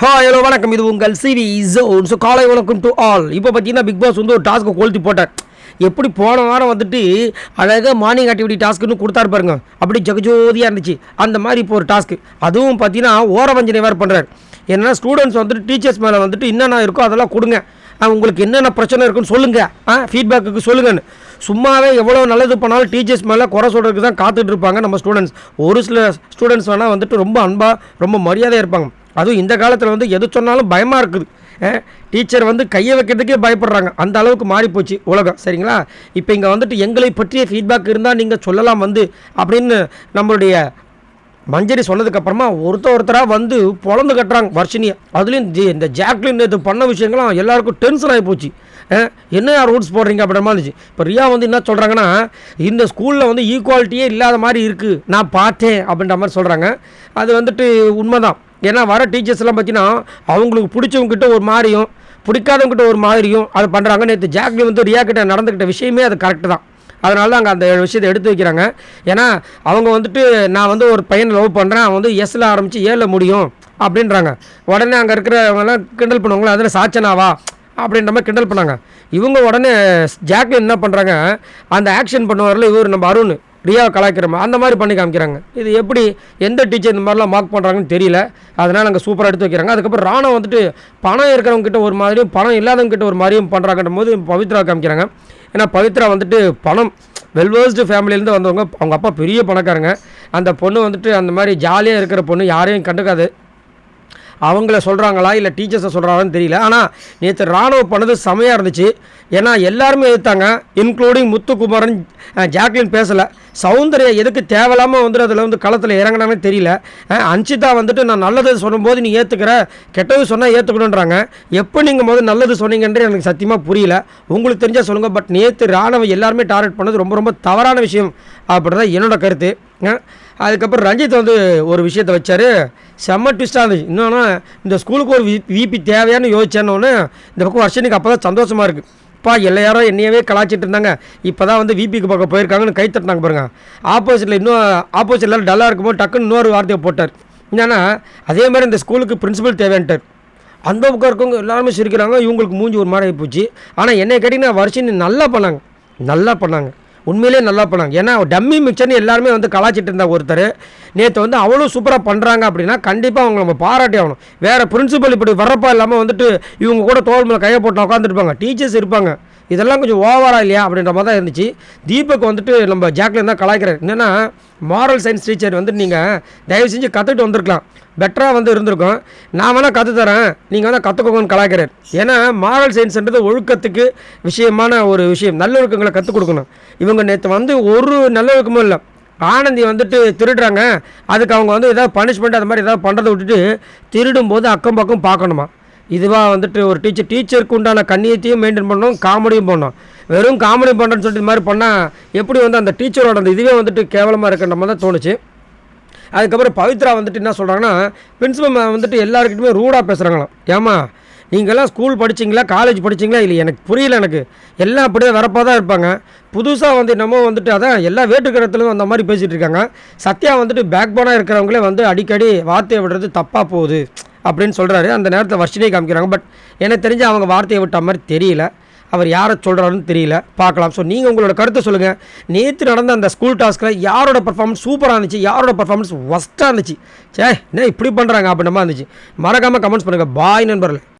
Hello வணக்கம். இது உங்கள் சிவி ஜோன். ஸோ காலை வணக்கம் டு ஆல். இப்போ பார்த்தீங்கன்னா பிக் பாஸ் வந்து ஒரு டாஸ்க்கு கொளுத்தி போட்டார். எப்படி போன வாரம் வந்துட்டு அழகாக மார்னிங் ஆக்டிவிட்டி டாஸ்க்குன்னு கொடுத்தாரு பாருங்க, அப்படி ஜகஜோதியாக இருந்துச்சு. அந்த மாதிரி இப்போ ஒரு டாஸ்க்கு, அதுவும் பார்த்தீங்கன்னா ஓரவஞ்சனை வேறு பண்ணுறாரு. ஏன்னா ஸ்டூடெண்ட்ஸ் வந்துட்டு டீச்சர்ஸ் மேலே வந்துட்டு என்னென்ன இருக்கோ அதெல்லாம் கொடுங்க, உங்களுக்கு என்னென்ன பிரச்சனை இருக்குன்னு சொல்லுங்கள், ஃபீட்பேக்கு சொல்லுங்கன்னு. சும்மாவே எவ்வளோ நல்லது பண்ணாலும் டீச்சர்ஸ் மேலே குறை சொல்கிறதுக்கு தான் காத்துட்டு இருப்பாங்க நம்ம ஸ்டூடெண்ட்ஸ். ஒரு சில ஸ்டூடெண்ட்ஸ் வேணால் வந்துட்டு ரொம்ப அன்பாக ரொம்ப மரியாதையாக இருப்பாங்க. அதுவும் இந்த காலத்தில் வந்து எது சொன்னாலும் பயமாக இருக்குது. டீச்சர் வந்து கையை வைக்கிறதுக்கே பயப்படுறாங்க. அந்த அளவுக்கு மாறிப்போச்சு உலகம். சரிங்களா? இப்போ இங்கே வந்துட்டு எங்களை பற்றிய ஃபீட்பேக் இருந்தால் நீங்கள் சொல்லலாம் வந்து அப்படின்னு நம்மளுடைய மஞ்சரி சொன்னதுக்கப்புறமா ஒருத்தராக வந்து பொழந்து கட்டுறாங்க வர்ஷினியை. அதுலேயும் இந்த ஜாக்லின் இது பண்ண விஷயங்கள்லாம் எல்லாருக்கும் டென்ஷன் ஆகி போச்சு. என்ன ரூல்ஸ் போடுறீங்க அப்படின்ற மாதிரி இருந்துச்சு. இப்போ ரியா வந்து என்ன சொல்கிறாங்கன்னா, இந்த ஸ்கூலில் வந்து ஈக்குவாலிட்டியே இல்லாத மாதிரி இருக்குது, நான் பார்த்தேன் அப்படின்ற மாதிரி சொல்கிறாங்க. அது வந்துட்டு உண்மைதான். ஏன்னா வர டீச்சர்ஸ் எல்லாம் பார்த்தீங்கன்னா அவங்களுக்கு பிடிச்சவங்ககிட்ட ஒரு மாதிரியும் பிடிக்காதவங்ககிட்ட ஒரு மாதிரியும் அதை பண்ணுறாங்க. நேற்று ஜாக்லின் வந்து ரியா கிட்ட நடந்துக்கிட்ட விஷயமே அது கரெக்டு தான். அதனால தான் அங்கே அந்த விஷயத்தை எடுத்து வைக்கிறாங்க. ஏன்னா அவங்க வந்துட்டு நான் வந்து ஒரு பையனை லவ் பண்ணுறேன், அவன் வந்து எஸ்ல ஆரம்பித்து ஏல முடியும் அப்படின்றாங்க. உடனே அங்கே இருக்கிறவங்கெல்லாம் கிண்டல் பண்ணுவாங்களா, அதில் சாச்சனாவா அப்படின்ற மாதிரி கிண்டல் பண்ணாங்க. இவங்க உடனே ஜாக்லின் என்ன பண்ணுறாங்க, அந்த ஆக்ஷன் பண்ணுவார்ல இவர் நம்ம அருண், ரியாவை கலாய்க்கிறோமா அந்த மாதிரி பண்ணி காமிக்கிறாங்க. இது எப்படி எந்த டீச்சர் இந்த மாதிரிலாம் மார்க் பண்ணுறாங்கன்னு தெரியல. அதனால் அங்கே சூப்பராக எடுத்து வைக்கிறாங்க. அதுக்கப்புறம் ராணா வந்துட்டு பணம் இருக்கிறவங்ககிட்ட ஒரு மாதிரியும் பணம் இல்லாதவங்ககிட்ட ஒரு மாதிரியும் பண்ணுறாங்கன்ற போது பவித்ரா காமிக்கிறாங்க. ஏன்னா பவித்ரா வந்துட்டு பணம் வெல்வர்ஸ்டு ஃபேமிலியிலேருந்து வந்தவங்க, அவங்க அப்பா பெரிய பணக்காரங்க. அந்த பொண்ணு வந்துட்டு அந்த மாதிரி ஜாலியாக இருக்கிற பொண்ணு, யாரையும் கண்டுக்காது. அவங்கள சொல்கிறாங்களா இல்லை டீச்சர்ஸை சொல்கிறாங்கன்னு தெரியல. ஆனால் நேற்று ராணுவ பண்ணது செமையாக இருந்துச்சு. ஏன்னா எல்லாருமே எதிர்த்தாங்க, இன்க்ளூடிங் முத்துக்குமாரன். ஜாக்லின் பேசலை. சௌந்தர்யா எதுக்கு தேவையில்லாமல் வந்துட்டு அதில் வந்து களத்தில் இறங்கினாங்கன்னு தெரியல. அன்ஷிதா வந்துட்டு நான் நல்லது சொல்லும்போது நீ ஏற்றுக்கிற, கெட்டது சொன்னால் ஏற்றுக்கணுன்றாங்க. எப்போ நீங்கள் முதல்ல நல்லது சொன்னீங்கன்றே எனக்கு சத்தியமாக புரியல. உங்களுக்கு தெரிஞ்சால் சொல்லுங்கள். பட் நேற்று ராணுவ எல்லாருமே டார்கெட் பண்ணது ரொம்ப ரொம்ப தவறான விஷயம் அப்படி தான் என்னோட கருத்து. அதுக்கப்புறம் ரஞ்சித் வந்து ஒரு விஷயத்தை வச்சார், செம்ம ட்விஸ்டாக இருந்துச்சு. இன்னொன்று இந்த ஸ்கூலுக்கு ஒரு விபி தேவையானு யோசிச்சேன்னொன்று இந்த பக்கம் வர்ஷனுக்கு அப்போ தான் சந்தோஷமாக இருக்குது. இப்போ எல்லாரும் என்னையவே கலாச்சிட்டு இருந்தாங்க, இப்போ தான் வந்து விபிக்கு பக்கம் போயிருக்காங்கன்னு கை தட்டினாங்க பாருங்க. ஆப்போசிட்டில் இன்னும் ஆப்போசிட் எல்லாரும் டல்லாக இருக்கும்போது டக்குன்னு இன்னொரு வார்த்தையை போட்டார். என்னன்னா அதே மாதிரி இந்த ஸ்கூலுக்கு பிரின்சிபல் தேவையான்ட்டார். அந்த பக்கம் இருக்கவங்க எல்லாருமே சிரிக்கிறாங்க, இவங்களுக்கு மூஞ்சி ஒரு மாதிரி ஆகிப்போச்சு. ஆனால் என்னை கேட்டிங்கன்னா வர்ஷினி நல்லா பண்ணாங்க, உண்மையிலே நல்லா பண்ணாங்க. ஏன்னா டம்மி மிக்சர்னு எல்லாருமே வந்து கலாச்சிட்டு இருந்தா ஒருத்தர், நேற்று வந்து அவ்வளோ சூப்பராக பண்ணுறாங்க அப்படின்னா கண்டிப்பாக அவங்க நம்ம பாராட்டி ஆகணும். வேறு பிரின்சிபல் இப்படி வரப்பா இல்லாமல் வந்துட்டு இவங்க கூட தோல் மேலே கையை போட்டு உட்காந்துருப்பாங்க, டீச்சர்ஸ் இருப்பாங்க. இதெல்லாம் கொஞ்சம் ஓவரா இல்லையா அப்படின்ற மாதிரி தான் இருந்துச்சு. தீபக் வந்துட்டு நம்ம ஜாக்லின் தான் கலாய்க்கிறார். என்னென்னா மாரல் சயின்ஸ் டீச்சர் வந்து நீங்கள் தயவு செஞ்சு கற்றுக்கிட்டு வந்திருக்கலாம், பெட்டராக வந்து இருந்திருக்கும். நான் வேணால் கற்றுத்தரேன், நீங்கள் வேணால் கற்றுக்கோங்கன்னு கலாய்க்கிறார். ஏன்னா மாரல் சயின்ஸ்ன்றது ஒழுக்கத்துக்கு விஷயமான ஒரு விஷயம், நல்லொழுக்கங்களை கற்றுக் கொடுக்கணும். இவங்க நேற்று வந்து ஒரு நல்லொழுக்கமும் இல்லை. ஆனந்தி வந்துட்டு திருடுறாங்க, அதுக்கு அவங்க வந்து ஏதாவது பனிஷ்மெண்ட் அது மாதிரி ஏதாவது பண்ணுறதை விட்டுட்டு திருடும்போது அக்கம் பக்கம் பார்க்கணுமா. இதுவாக வந்துட்டு ஒரு டீச்சருக்கு உண்டான கண்ணியத்தையும் மெயின்டைன் பண்ணணும், காமெடியும் பண்ணணும். வெறும் காமெடி பண்ணுறேன்னு சொல்லிட்டு இது மாதிரி பண்ணால் எப்படி வந்து அந்த டீச்சரோட அந்த இதுவே வந்துட்டு கேவலமாக இருக்குன்ற மாதிரி தான் தோணுச்சு. அதுக்கப்புறம் பவித்ரா வந்துட்டு என்ன சொல்கிறாங்கன்னா, பிரின்சிபல் வந்துட்டு எல்லாருக்கிட்டுமே ரூடாக பேசுகிறாங்களாம். ஏமா நீங்கள்லாம் ஸ்கூல் படிச்சிங்களா, காலேஜ் படிச்சிங்களா, இல்லை எனக்கு புரியல, எனக்கு எல்லாம் அப்படியே வரப்பாக தான் இருப்பாங்க. புதுசாக வந்து என்னமோ வந்துட்டு அதான் எல்லா வேட்டுக்கிடத்துலையும் அந்த மாதிரி பேசிகிட்டு இருக்காங்க. சத்யா வந்துட்டு பேக் போனாக இருக்கிறவங்களே வந்து அடிக்கடி வார்த்தையை விடுறது தப்பாக போகுது அப்படின்னு சொல்கிறாரு. அந்த நேரத்தில் வர்ஷினியை காமிக்கிறாங்க. பட் எனக்கு தெரிஞ்சு அவங்க வார்த்தையை விட்ட மாதிரி தெரியல, அவர் யாரை சொல்கிறாருன்னு தெரியல, பார்க்கலாம். ஸோ நீங்கள் உங்களோட கருத்தை சொல்லுங்கள். நேற்று நடந்த அந்த ஸ்கூல் டாஸ்கில் யாரோட பர்ஃபார்மன்ஸ் சூப்பராக இருந்துச்சு, யாரோட பர்ஃபார்மன்ஸ் ஒஸ்ட்டாக இருந்துச்சு, என்ன இப்படி பண்ணுறாங்க அப்படின்ற மாதிரி இருந்துச்சு. மறக்காமல் கமெண்ட்ஸ் பண்ணுங்கள். பாய் நண்பர்கள்.